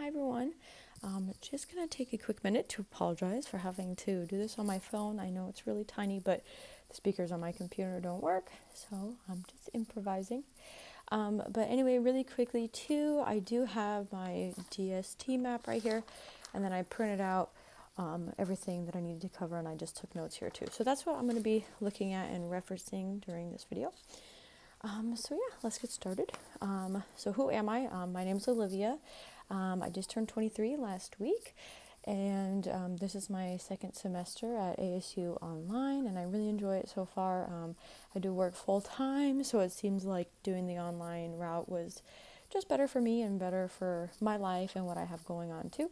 Hi everyone. Just gonna take a quick minute to apologize for having to do this on my phone. I know it's really tiny, but the speakers on my computer don't work, so I'm just improvising. But anyway, really quickly too, I do have my DST map right here, and then I printed out everything that I needed to cover, and I just took notes here too. So that's what I'm going to be looking at and referencing during this video. So yeah, let's get started. So who am I? My name is Olivia. I just turned 23 last week, and this is my second semester at ASU Online, and I really enjoy it so far. I do work full time, so it seems like doing the online route was just better for me and better for my life and what I have going on too.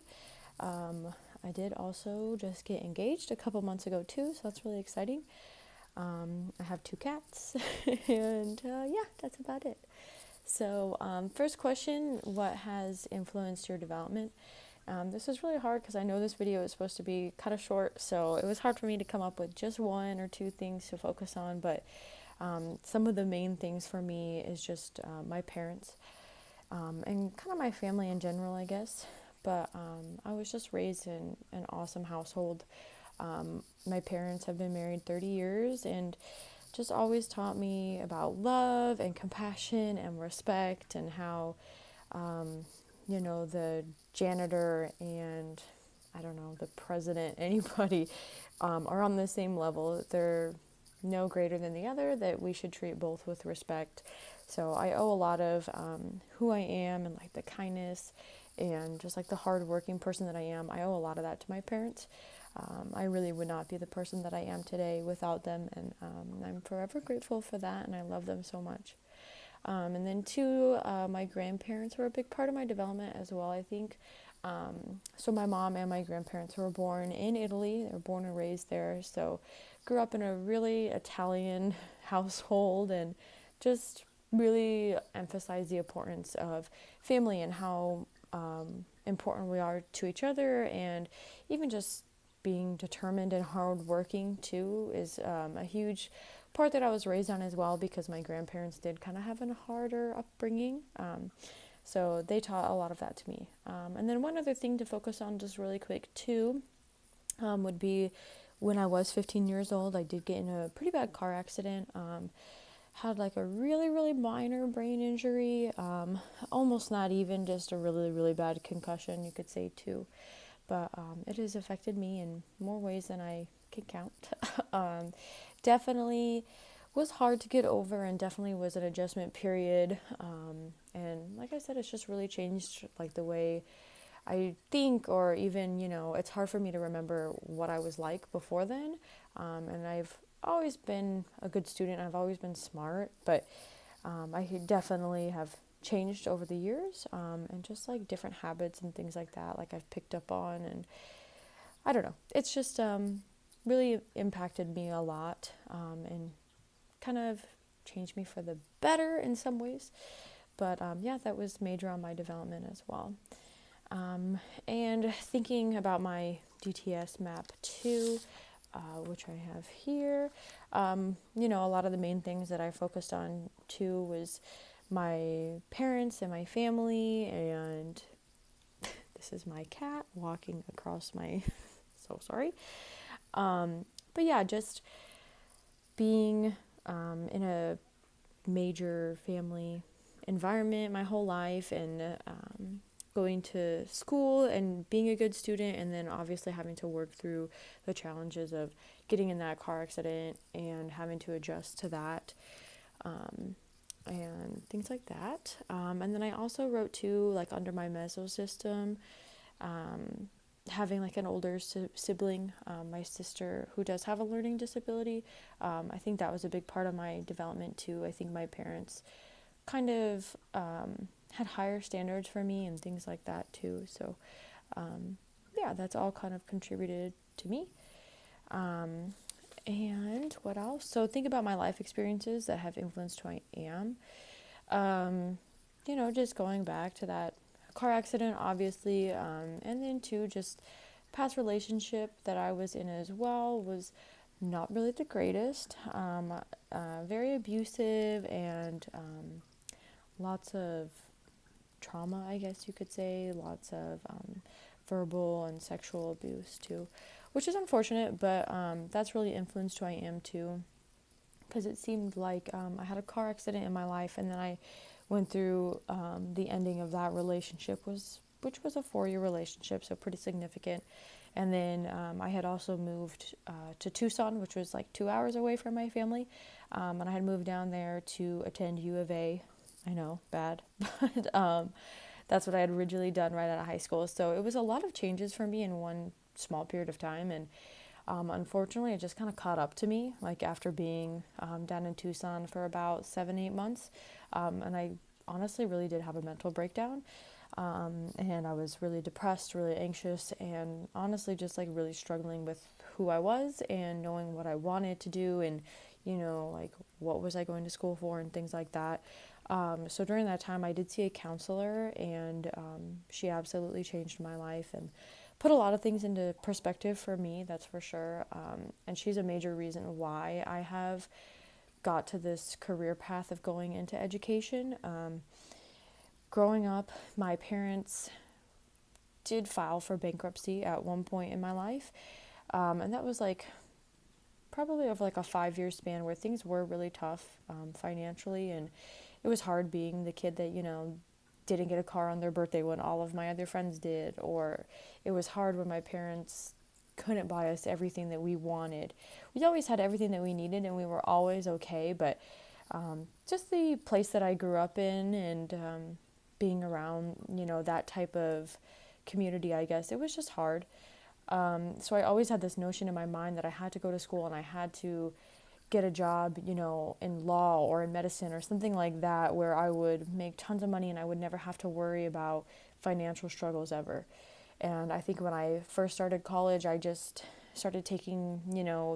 I did also just get engaged a couple months ago too, so that's really exciting. I have 2 cats, and yeah, that's about it. So, first question, what has influenced your development? This is really hard because I know this video is supposed to be kind of short, so it was hard for me to come up with just 1 or 2 things to focus on, but some of the main things for me is just my parents and kind of my family in general, I guess. But I was just raised in an awesome household. My parents have been married 30 years and just always taught me about love and compassion and respect, and how, the janitor and I don't know, the president, anybody, are on the same level. They're no greater than the other, that we should treat both with respect. So I owe a lot of who I am and like the kindness and just like the hardworking person that I am. I owe a lot of that to my parents. I really would not be the person that I am today without them, and I'm forever grateful for that, and I love them so much. And then 2, my grandparents were a big part of my development as well, I think. So my mom and my grandparents were born in Italy. They were born and raised there, so grew up in a really Italian household, and just really emphasized the importance of family and how important we are to each other, and even just being determined and hardworking too is a huge part that I was raised on as well, because my grandparents did kind of have a harder upbringing. So they taught a lot of that to me. And then one other thing to focus on just really quick too would be when I was 15 years old, I did get in a pretty bad car accident. Had like a really, really minor brain injury, almost not even, just a really, really bad concussion, you could say too. But it has affected me in more ways than I can count. Definitely was hard to get over, and definitely was an adjustment period. And like I said, it's just really changed like the way I think, or even, it's hard for me to remember what I was like before then. And I've always been a good student. I've always been smart, but I definitely have changed over the years, and just like different habits and things like that, like I've picked up on, and I don't know. It's just really impacted me a lot, and kind of changed me for the better in some ways. But yeah, that was major on my development as well. And thinking about my DTS map too, which I have here, a lot of the main things that I focused on too was my parents and my family, and this is my cat walking across my so sorry. But yeah, just being in a major family environment my whole life, and going to school and being a good student, and then obviously having to work through the challenges of getting in that car accident and having to adjust to that, and things like that. And then I also wrote too, like under my meso system, having like an older sibling, my sister, who does have a learning disability. I think that was a big part of my development too. I think my parents kind of had higher standards for me and things like that too. So yeah, that's all kind of contributed to me. And what else? So think about my life experiences that have influenced who I am. Just going back to that car accident, obviously, and then too, just past relationship that I was in as well was not really the greatest. Very abusive, and lots of trauma, I guess you could say, lots of verbal and sexual abuse too, which is unfortunate, but that's really influenced who I am too, because it seemed like I had a car accident in my life, and then I went through the ending of that relationship, which was a 4-year relationship, so pretty significant. And then I had also moved to Tucson, which was like 2 hours away from my family, and I had moved down there to attend U of A. I know, bad, but that's what I had originally done right out of high school. So it was a lot of changes for me in one small period of time, and unfortunately, it just kind of caught up to me, like after being down in Tucson for about 7-8 months. And I honestly really did have a mental breakdown. And I was really depressed, really anxious, and honestly just like really struggling with who I was and knowing what I wanted to do, and, like what was I going to school for and things like that. So during that time, I did see a counselor, and she absolutely changed my life and put a lot of things into perspective for me, that's for sure. And she's a major reason why I have got to this career path of going into education. Growing up, my parents did file for bankruptcy at one point in my life. And that was like probably over like a 5-year span where things were really tough financially. And it was hard being the kid that, didn't get a car on their birthday when all of my other friends did, or it was hard when my parents couldn't buy us everything that we wanted. We always had everything that we needed, and we were always okay, but just the place that I grew up in, and being around, that type of community, I guess, it was just hard. So I always had this notion in my mind that I had to go to school and I had to get a job, in law or in medicine or something like that, where I would make tons of money and I would never have to worry about financial struggles ever. And I think when I first started college, I just started taking,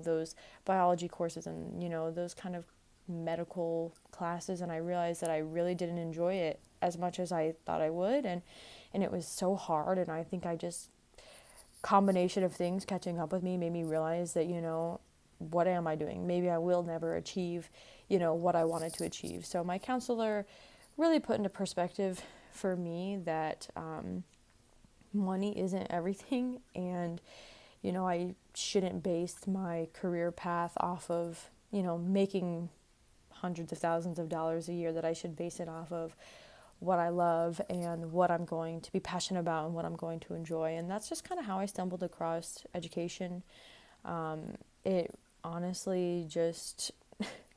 those biology courses and, those kind of medical classes, and I realized that I really didn't enjoy it as much as I thought I would, and it was so hard. And I think I just, combination of things catching up with me made me realize that, what am I doing? Maybe I will never achieve, what I wanted to achieve. So my counselor really put into perspective for me that money isn't everything, and, I shouldn't base my career path off of, making hundreds of thousands of dollars a year, that I should base it off of what I love and what I'm going to be passionate about and what I'm going to enjoy. And that's just kind of how I stumbled across education. It honestly just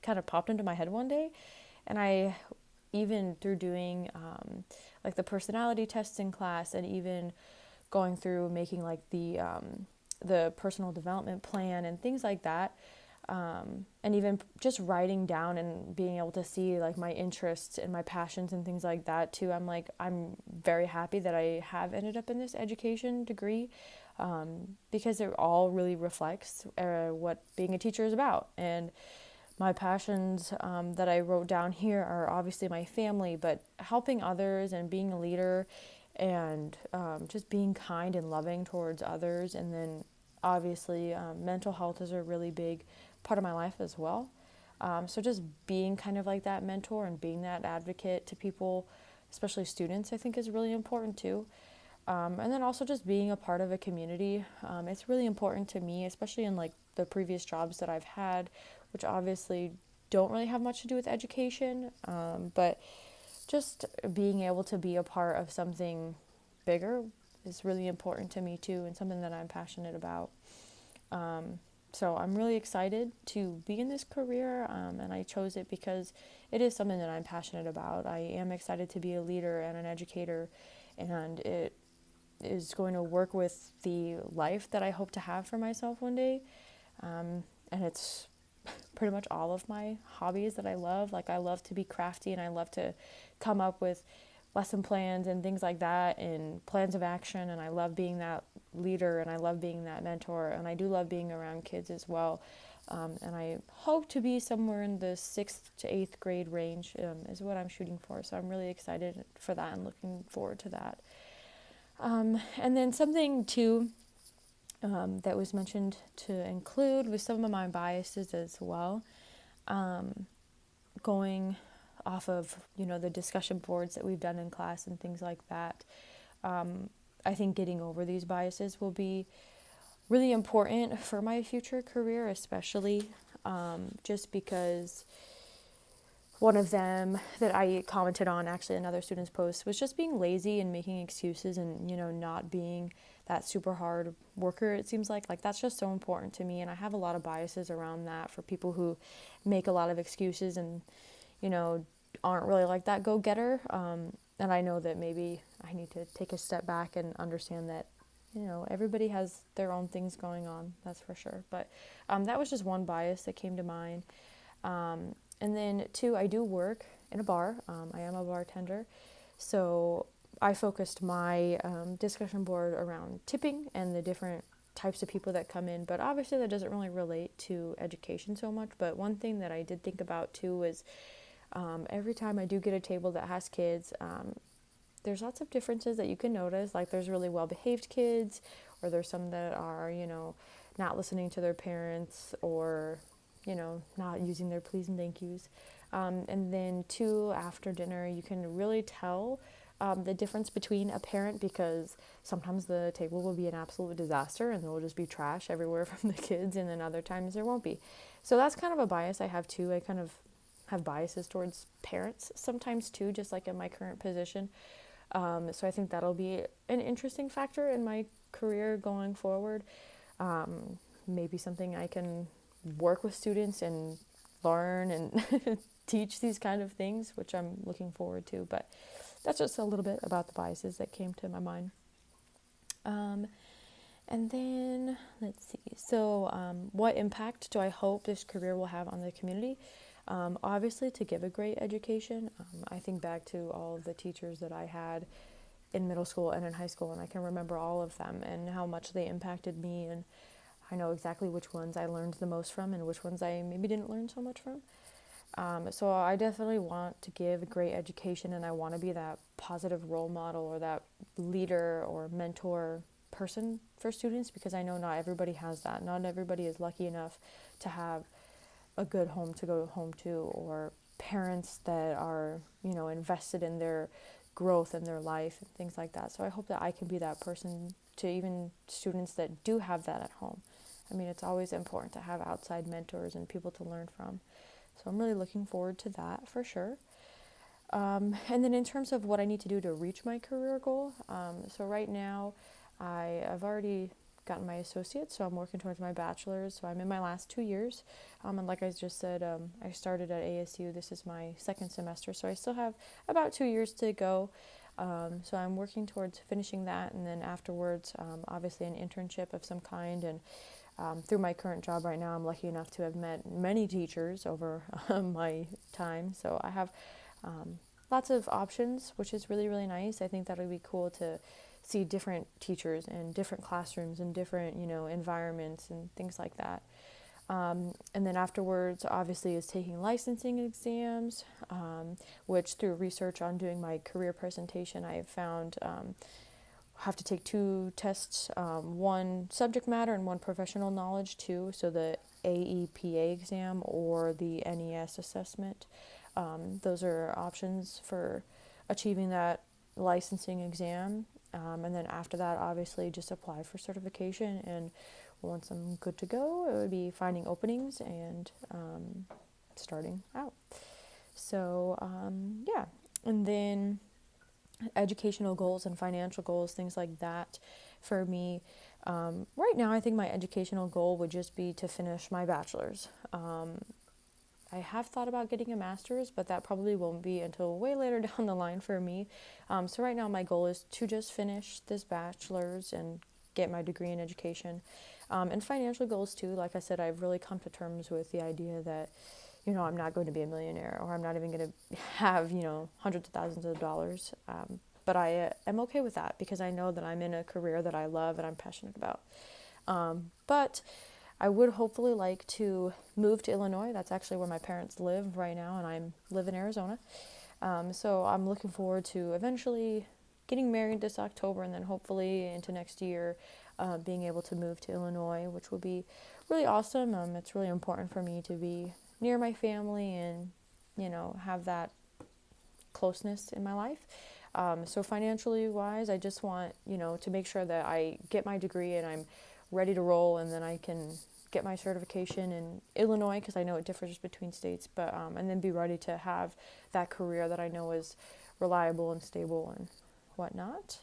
kind of popped into my head one day, and I, even through doing like the personality tests in class, and even going through making like the personal development plan and things like that, and even just writing down and being able to see like my interests and my passions and things like that too. I'm very happy that I have ended up in this education degree, because it all really reflects what being a teacher is about. And my passions that I wrote down here are obviously my family, but helping others and being a leader, and just being kind and loving towards others. And then obviously mental health is a really big part of my life as well. So just being kind of like that mentor and being that advocate to people, especially students, I think is really important too. And then also just being a part of a community. It's really important to me, especially in like the previous jobs that I've had, which obviously don't really have much to do with education, but just being able to be a part of something bigger is really important to me too, and something that I'm passionate about. So I'm really excited to be in this career, and I chose it because it is something that I'm passionate about. I am excited to be a leader and an educator, and it is going to work with the life that I hope to have for myself one day. And it's pretty much all of my hobbies that I love. Like, I love to be crafty, and I love to come up with lesson plans and things like that, and plans of action, and I love being that leader, and I love being that mentor, and I do love being around kids as well. And I hope to be somewhere in the 6th to 8th grade range, is what I'm shooting for. So I'm really excited for that and looking forward to that. And then something too that was mentioned to include was some of my biases as well. Going off of, the discussion boards that we've done in class and things like that. I think getting over these biases will be really important for my future career, especially just because one of them that I commented on, actually another student's post, was just being lazy and making excuses and, not being that super hard worker. It seems like that's just so important to me. And I have a lot of biases around that for people who make a lot of excuses and, aren't really like that go-getter. And I know that maybe I need to take a step back and understand that, everybody has their own things going on, that's for sure. But that was just one bias that came to mind. And then 2, I do work in a bar. I am a bartender. So I focused my discussion board around tipping and the different types of people that come in. But obviously that doesn't really relate to education so much. But one thing that I did think about too was every time I do get a table that has kids, there's lots of differences that you can notice. Like there's really well-behaved kids, or there's some that are, not listening to their parents, or not using their please and thank yous. And then 2, after dinner, you can really tell the difference between a parent, because sometimes the table will be an absolute disaster and there will just be trash everywhere from the kids, and then other times there won't be. So that's kind of a bias I have too. I kind of have biases towards parents sometimes too, just like in my current position. So I think that'll be an interesting factor in my career going forward. Maybe something I can work with students and learn and teach these kind of things, which I'm looking forward to. But that's just a little bit about the biases that came to my mind. And then let's see. So what impact do I hope this career will have on the community? Obviously, to give a great education. I think back to all of the teachers that I had in middle school and in high school, and I can remember all of them and how much they impacted me, and I know exactly which ones I learned the most from and which ones I maybe didn't learn so much from. So I definitely want to give a great education, and I want to be that positive role model or that leader or mentor person for students, because I know not everybody has that. Not everybody is lucky enough to have a good home to go home to, or parents that are, invested in their growth and their life and things like that. So I hope that I can be that person to even students that do have that at home. I mean, it's always important to have outside mentors and people to learn from. So I'm really looking forward to that for sure. And then in terms of what I need to do to reach my career goal, so right now I've already gotten my associates, so I'm working towards my bachelor's. So I'm in my last 2 years. And like I just said, I started at ASU. This is my second semester, so I still have about 2 years to go. So I'm working towards finishing that, and then afterwards, obviously an internship of some kind. And through my current job right now, I'm lucky enough to have met many teachers over my time. So I have lots of options, which is really, really nice. I think that would be cool to see different teachers and different classrooms and different, environments and things like that. And then afterwards, obviously, is taking licensing exams, which through research on doing my career presentation, I have found have to take 2 tests, one subject matter and one professional knowledge too. So the AEPA exam or the NES assessment. Those are options for achieving that licensing exam. And then after that, obviously, just apply for certification. And once I'm good to go, it would be finding openings and starting out. So, yeah. And then educational goals and financial goals, things like that for me. Right now, I think my educational goal would just be to finish my bachelor's. I have thought about getting a master's, but that probably won't be until way later down the line for me. So right now my goal is to just finish this bachelor's and get my degree in education. And financial goals too. Like I said, I've really come to terms with the idea that, I'm not going to be a millionaire, or I'm not even going to have, hundreds of thousands of dollars. But I am okay with that, because I know that I'm in a career that I love and I'm passionate about. But I would hopefully like to move to Illinois. That's actually where my parents live right now, and I live in Arizona. So I'm looking forward to eventually getting married this October, and then hopefully into next year being able to move to Illinois, which will be really awesome. It's really important for me to be near my family and, have that closeness in my life. So financially wise, I just want, to make sure that I get my degree and I'm ready to roll, and then I can get my certification in Illinois, because I know it differs between states, but and then be ready to have that career that I know is reliable and stable and whatnot.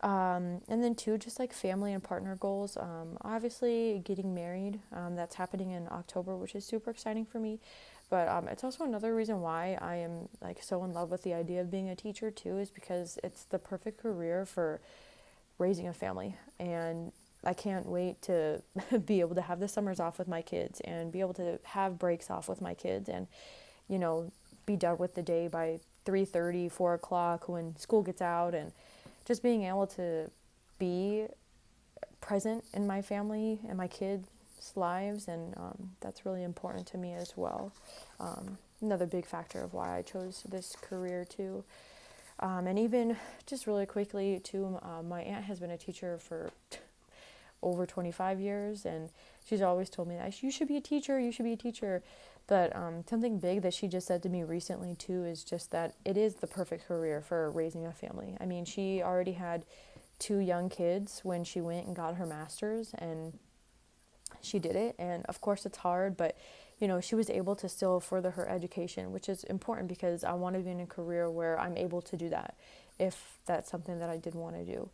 And then two, just like family and partner goals. Obviously getting married, that's happening in October, which is super exciting for me. But it's also another reason why I am like so in love with the idea of being a teacher too, is because it's the perfect career for raising a family. And I can't wait to be able to have the summers off with my kids and be able to have breaks off with my kids, and, be done with the day by 3:30, 4 o'clock when school gets out, and just being able to be present in my family and my kids' lives, and that's really important to me as well. Another big factor of why I chose this career too. And even just really quickly too, my aunt has been a teacher for over 25 years, and she's always told me that you should be a teacher, you should be a teacher. But something big that she just said to me recently too is just that it is the perfect career for raising a family. I mean, she already had 2 young kids when she went and got her master's, and she did it. And of course it's hard, but she was able to still further her education, which is important because I want to be in a career where I'm able to do that, if that's something that I did want to do.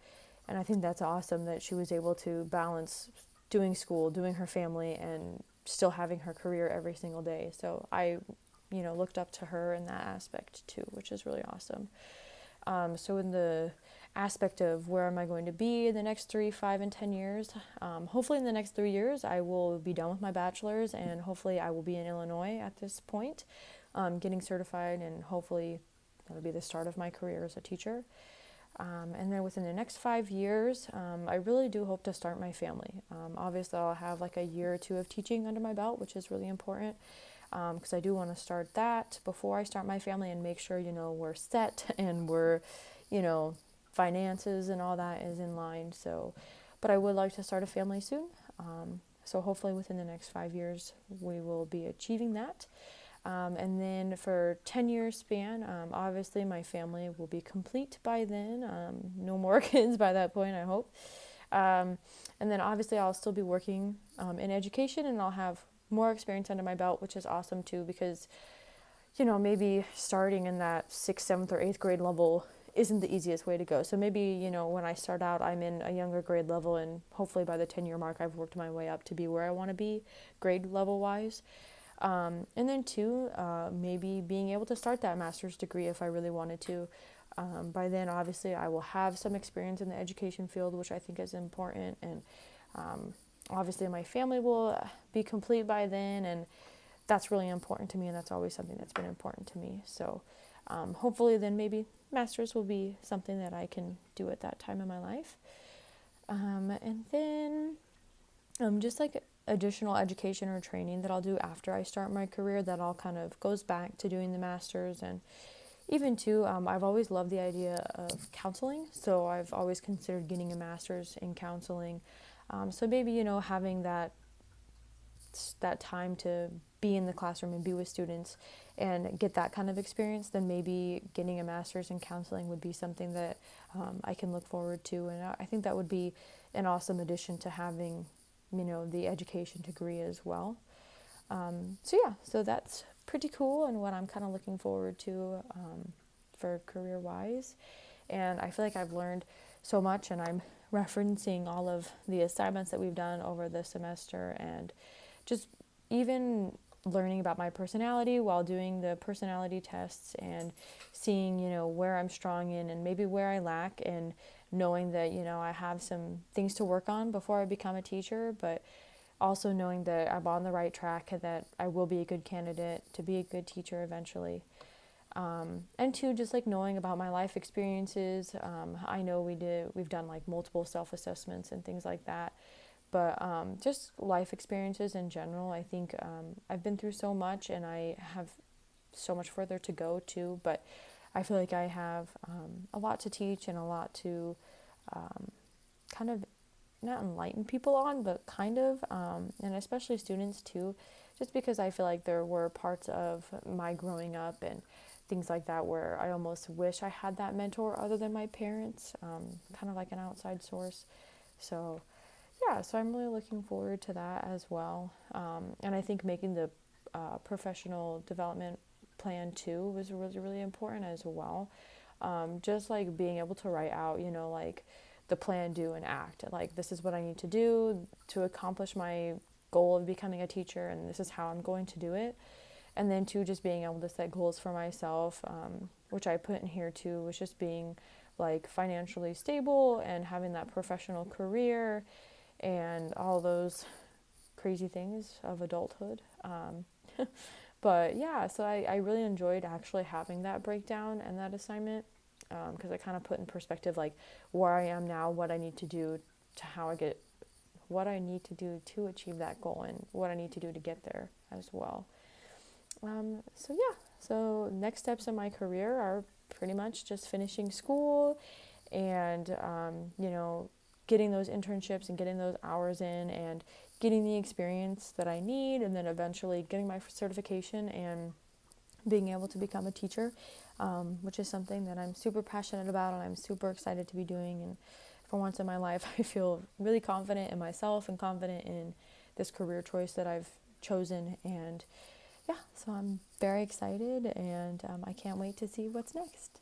And I think that's awesome that she was able to balance doing school, doing her family, and still having her career every single day. So I, looked up to her in that aspect too, which is really awesome. So in the aspect of where am I going to be in the next 3, 5, and 10 years, hopefully in the next 3 years, I will be done with my bachelor's, and hopefully I will be in Illinois at this point, getting certified, and hopefully that'll be the start of my career as a teacher. And then within the next 5 years, I really do hope to start my family. Obviously, I'll have like a year or 2 of teaching under my belt, which is really important, because I do want to start that before I start my family and make sure, we're set and we're, finances and all that is in line. So, but I would like to start a family soon. So hopefully within the next 5 years, we will be achieving that. And then for 10 years span, obviously my family will be complete by then. No more kids by that point, I hope. And then obviously I'll still be working in education, and I'll have more experience under my belt, which is awesome too, because, maybe starting in that 6th, 7th, or 8th grade level isn't the easiest way to go. So maybe, when I start out, I'm in a younger grade level, and hopefully by the 10-year mark, I've worked my way up to be where I want to be grade level wise. And then 2, maybe being able to start that master's degree if I really wanted to. By then, obviously, I will have some experience in the education field, which I think is important. And obviously, my family will be complete by then, and that's really important to me, and that's always something that's been important to me. So hopefully then maybe master's will be something that I can do at that time in my life. And then just like additional education or training that I'll do after I start my career that all kind of goes back to doing the master's. And even too, I've always loved the idea of counseling, so I've always considered getting a master's in counseling. So maybe, having that time to be in the classroom and be with students and get that kind of experience, then maybe getting a master's in counseling would be something that I can look forward to. And I think that would be an awesome addition to having, the education degree as well. So that's pretty cool, and what I'm kind of looking forward to for career-wise. And I feel like I've learned so much, and I'm referencing all of the assignments that we've done over the semester, and just even learning about my personality while doing the personality tests, and seeing, where I'm strong in and maybe where I lack, and knowing that, I have some things to work on before I become a teacher, but also knowing that I'm on the right track and that I will be a good candidate to be a good teacher eventually. And 2, just like knowing about my life experiences. I know we've done like multiple self-assessments and things like that, but just life experiences in general. I think I've been through so much, and I have so much further to go too, but I feel like I have a lot to teach and a lot to kind of not enlighten people on, but kind of, and especially students too, just because I feel like there were parts of my growing up and things like that, where I almost wish I had that mentor other than my parents, kind of like an outside source. So yeah, so I'm really looking forward to that as well. And I think making the professional development plan too was really, really important as well. Just like being able to write out, like the plan, do, and act. Like, this is what I need to do to accomplish my goal of becoming a teacher, and this is how I'm going to do it. And then too, just being able to set goals for myself, which I put in here too, was just being like financially stable and having that professional career and all those crazy things of adulthood. But yeah, so I really enjoyed actually having that breakdown and that assignment, because I kind of put in perspective like where I am now, what I need to do to how I get, what I need to do to achieve that goal, and what I need to do to get there as well. So yeah, so next steps in my career are pretty much just finishing school and, getting those internships and getting those hours in and getting the experience that I need, and then eventually getting my certification and being able to become a teacher, which is something that I'm super passionate about and I'm super excited to be doing. And for once in my life, I feel really confident in myself and confident in this career choice that I've chosen. And yeah, so I'm very excited, and I can't wait to see what's next.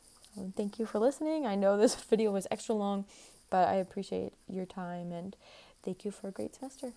Thank you for listening. I know this video was extra long, but I appreciate your time, and thank you for a great semester.